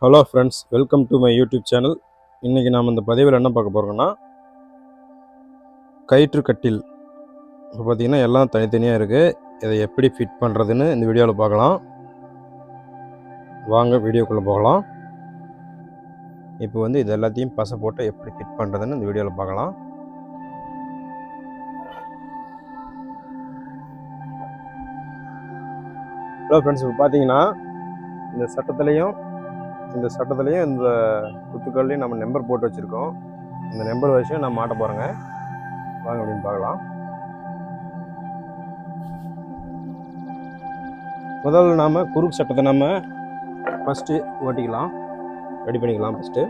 Hello friends, welcome to my YouTube channel. இன்றைக்கி நாம் இந்த பதிவில் என்ன பார்க்க போகிறோம்னா, கயிற்று கட்டில். இப்போ பார்த்திங்கன்னா எல்லாம் தனித்தனியாக இருக்குது. இதை எப்படி ஃபிட் பண்ணுறதுன்னு இந்த வீடியோவில் பார்க்கலாம். வாங்க வீடியோக்குள்ளே போகலாம். இப்போ இது எல்லாத்தையும் பசை போட்டு எப்படி ஃபிட் பண்ணுறதுன்னு இந்த வீடியோவில் பார்க்கலாம். ஹலோ ஃப்ரெண்ட்ஸ், இப்போ பார்த்தீங்கன்னா இந்த சட்டத்துலேயும் இந்த குத்துக்கள்லையும் நம்ம நம்பர் போட்டு வச்சுருக்கோம். இந்த நம்பர் வச்சு நான் மாட்ட போகிறேங்க. வாங்க அப்படின்னு பார்க்கலாம். முதல்ல நாம் குறுக்கு சட்டத்தை நம்ம ஃபஸ்ட்டு ஓட்டிக்கலாம், ரெடி பண்ணிக்கலாம். ஃபஸ்ட்டு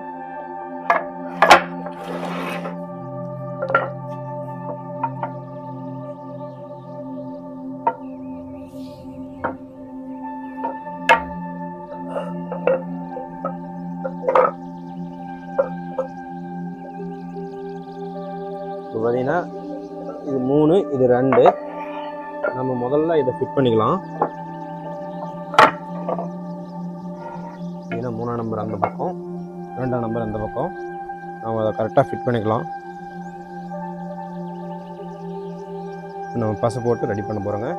இப்போ பார்த்தீங்கன்னா இது 3, இது 2. நம்ம முதல்ல இதை ஃபிட் பண்ணிக்கலாம். ஏன்னா 3ஆம் நம்பர் அந்த பக்கம், 2ஆம் நம்பர் அந்த பக்கம். நம்ம அதை கரெக்டாக ஃபிட் பண்ணிக்கலாம். நம்ம பசை போட்டு ரெடி பண்ண போகிறோங்க.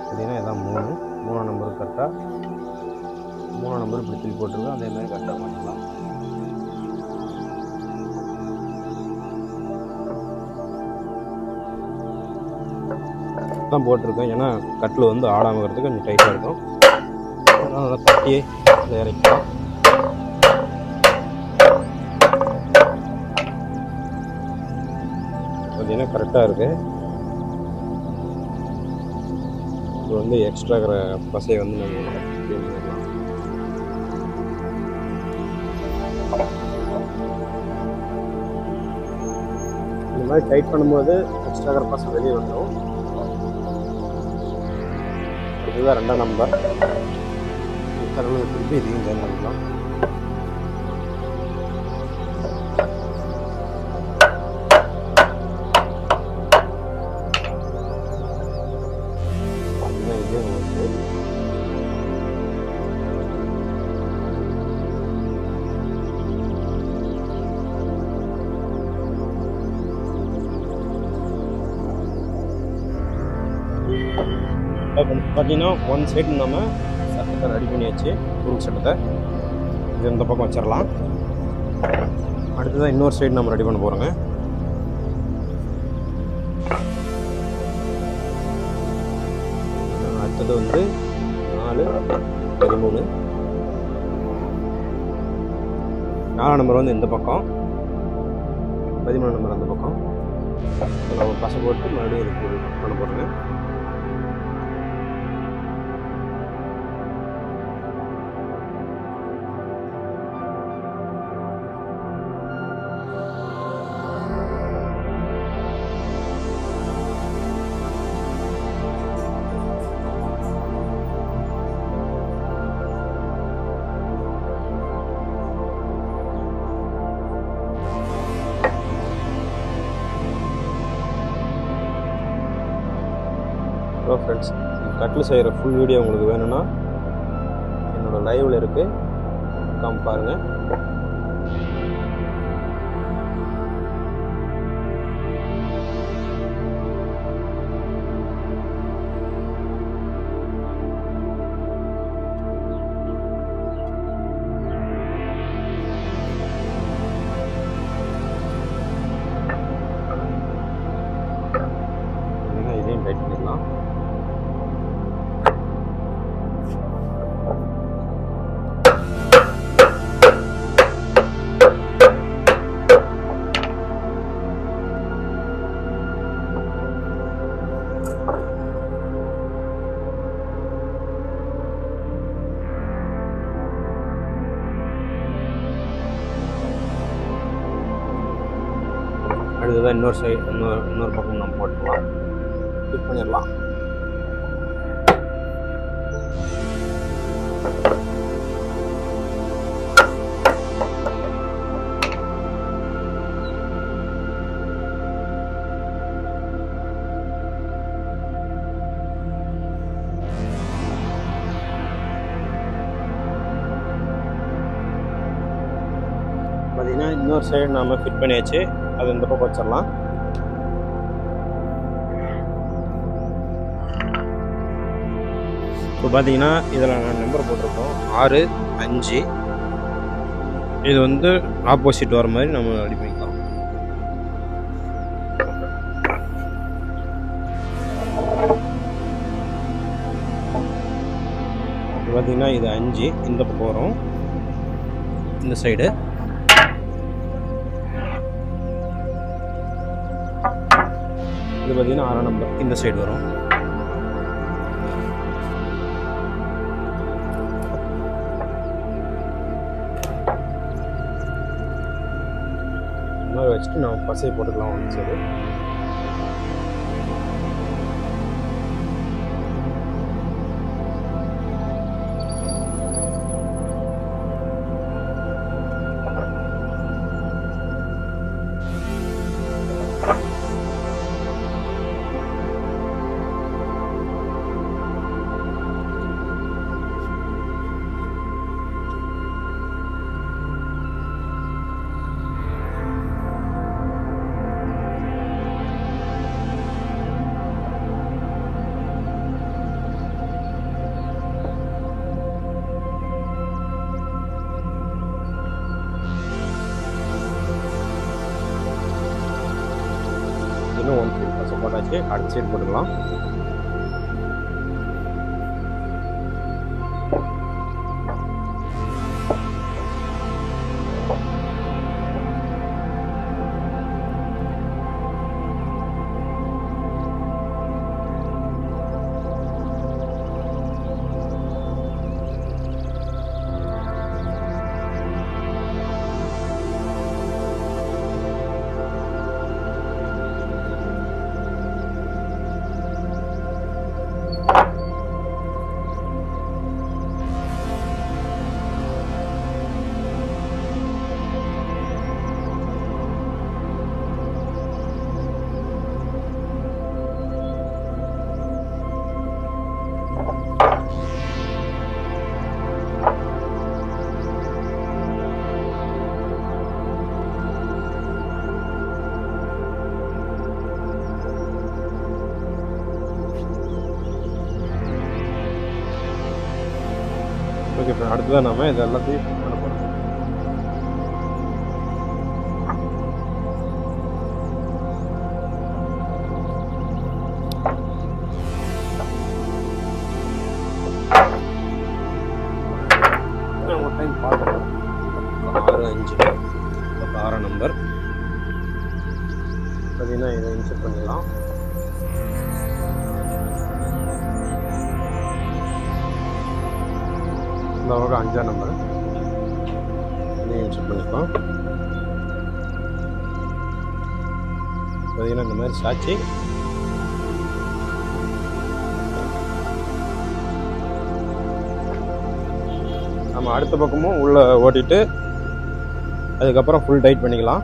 பார்த்தீங்கன்னா இதான் 3ஆம் நம்பர் கரெக்டாக 3ஆம் நம்பர் இப்படி திருப்பி போட்டிருக்கோம். அதே மாதிரி கரெக்டாக பண்ணிக்கலாம். தான் போட்டிருக்கோம். ஏன்னா கட்டில் ஆடாமக்கிறதுக்கு கொஞ்சம் டைட்டாக இருக்கும். அதனால் நல்லா தட்டியே இதை இறக்கலாம். பார்த்தீங்கன்னா கரெக்டாக இருக்குது. இப்போ எக்ஸ்ட்ரா இருக்கிற பசையை நம்ம க்ளீன் பண்ணிடலாம். இந்த மாதிரி டைட் பண்ணும்போது எக்ஸ்ட்ரா இருக்கிற பசை வெளியே வந்துடும். இதுதான் 2ஆம் நம்பர். திருப்பி இதையும் ஜாயின் பண்ணிக்கலாம். பார்த்தீங்கன்னா 1 சைடு நம்ம சட்டத்தை ரெடி பண்ணியாச்சு. குறுக்கு சட்டத்தை இது இந்த பக்கம் வச்சிடலாம். அடுத்ததான் இன்னொரு சைடு நம்ம ரெடி பண்ண போகிறோங்க. அடுத்தது 4, 13. 4ஆம் நம்பர் இந்த பக்கம், 13ஆம் நம்பர் அந்த பக்கம். நம்ம பசை போட்டு மறுபடியும் இதுக்கு பண்ண போகிறோங்க. ஹலோ ஃப்ரெண்ட்ஸ், கட்டில் செய்கிற ஃபுல் வீடியோ உங்களுக்கு வேணும்னா என்னோடய லைவில் இருக்குது, பாருங்கள். அடுத்ததான் இன்னொரு பக்கம் நம்ம போட்டுக்கலாம், ஃபிட் பண்ணிடலாம். பார்த்தீங்கன்னா இன்னொரு சைடு நாம் ஃபிட் பண்ணியாச்சு, அது இந்த பக்கம் வச்சிடலாம். இப்போ பார்த்தீங்கன்னா இதில் நான் நம்பர் போட்டிருக்கோம் 6, 5. இது வந்து ஆப்போசிட் வர மாதிரி நம்ம ரெடி பண்ணிக்கலாம். இப்போ பார்த்தீங்கன்னா இது 5 இந்த பக்கம் வரும், இந்த சைடு. இது பார்த்தீங்கன்னா 6ஆம் நம்பர் இந்த சைடு வரும். இந்த மாதிரி வச்சுட்டு நம்ம பசையை போட்டுக்கலாம் ஒன்று சைடு. இன்னும் 1 சைடு பசை போட்டாச்சு, அடுத்த சைடு போட்டுக்கலாம். ஓகே, இப்போ அடுத்ததான் நம்ம இது எல்லாத்தையும் பண்ண போகிறோம். ஒரு டைம் பார்க்குறோம். 6, 5 6ஆம் நம்பர் பார்த்தீங்கன்னா இதை இன்செர்ட் பண்ணிடலாம். இந்த பக்கம் 5ஆம் நம்பர் இதையும் இன்செர்ட் பண்ணிக்கலாம். பார்த்தீங்கன்னா இந்த மாதிரி சாட்சி நம்ம அடுத்த பக்கமும் உள்ளே ஓட்டிட்டு அதுக்கப்புறம் ஃபுல் டைட் பண்ணிக்கலாம்.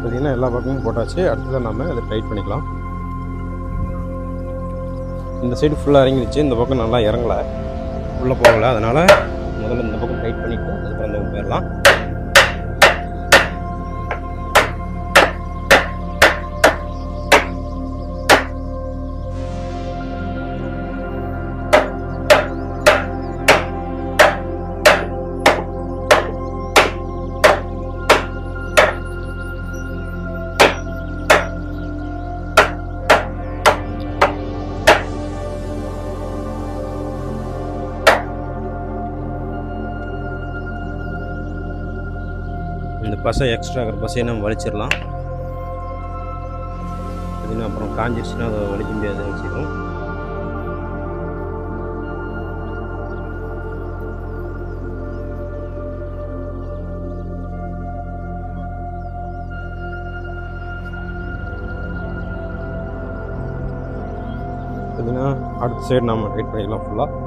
பார்த்தீங்கன்னா எல்லா பக்கமும் போட்டாச்சு. அடுத்ததான் நம்ம அதை டைட் பண்ணிக்கலாம். இந்த சைடு ஃபுல்லாக இறங்கிடுச்சு, இந்த பக்கம் நல்லா இறங்கலை, உள்ளே போகலை. அதனால் முதல்ல இந்த பக்கம் டைட் பண்ணிவிட்டு அதுக்கப்புறம் இந்த பக்கம் போயிடலாம். இந்த பசை எக்ஸ்ட்ரா இருக்கிற பசையை நம்ம வலிச்சிடலாம். பார்த்தீங்கன்னா அப்புறம் காஞ்சிருச்சுன்னா அதை வலிக்க முடியாது வச்சுக்கணும். பார்த்தீங்கன்னா அடுத்த சைடு நம்ம டைட் பண்ணிக்கலாம் ஃபுல்லாக.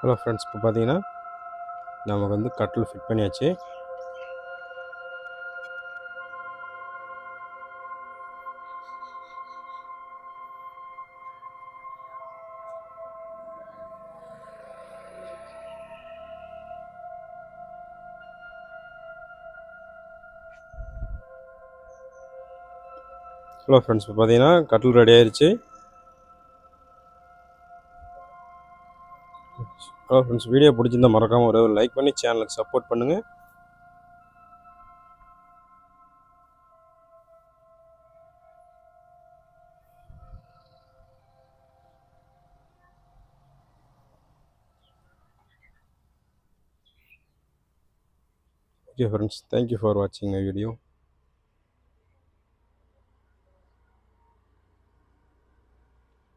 ஹலோ ஃப்ரெண்ட்ஸ், இப்போ பார்த்தீங்கன்னா நமக்கு வந்து கட்டில் ஃபிட் பண்ணியாச்சு. ஹலோ ஃப்ரெண்ட்ஸ், இப்போ பார்த்தீங்கன்னா கட்டில் ரெடி ஆயிடுச்சு. ஹலோ ஃப்ரெண்ட்ஸ், வீடியோ பிடிச்சிருந்தா மறக்காமல் ஒரு லைக் பண்ணி சேனலுக்கு சப்போர்ட் பண்ணுங்கள். Okay friends, thank you for watching my video.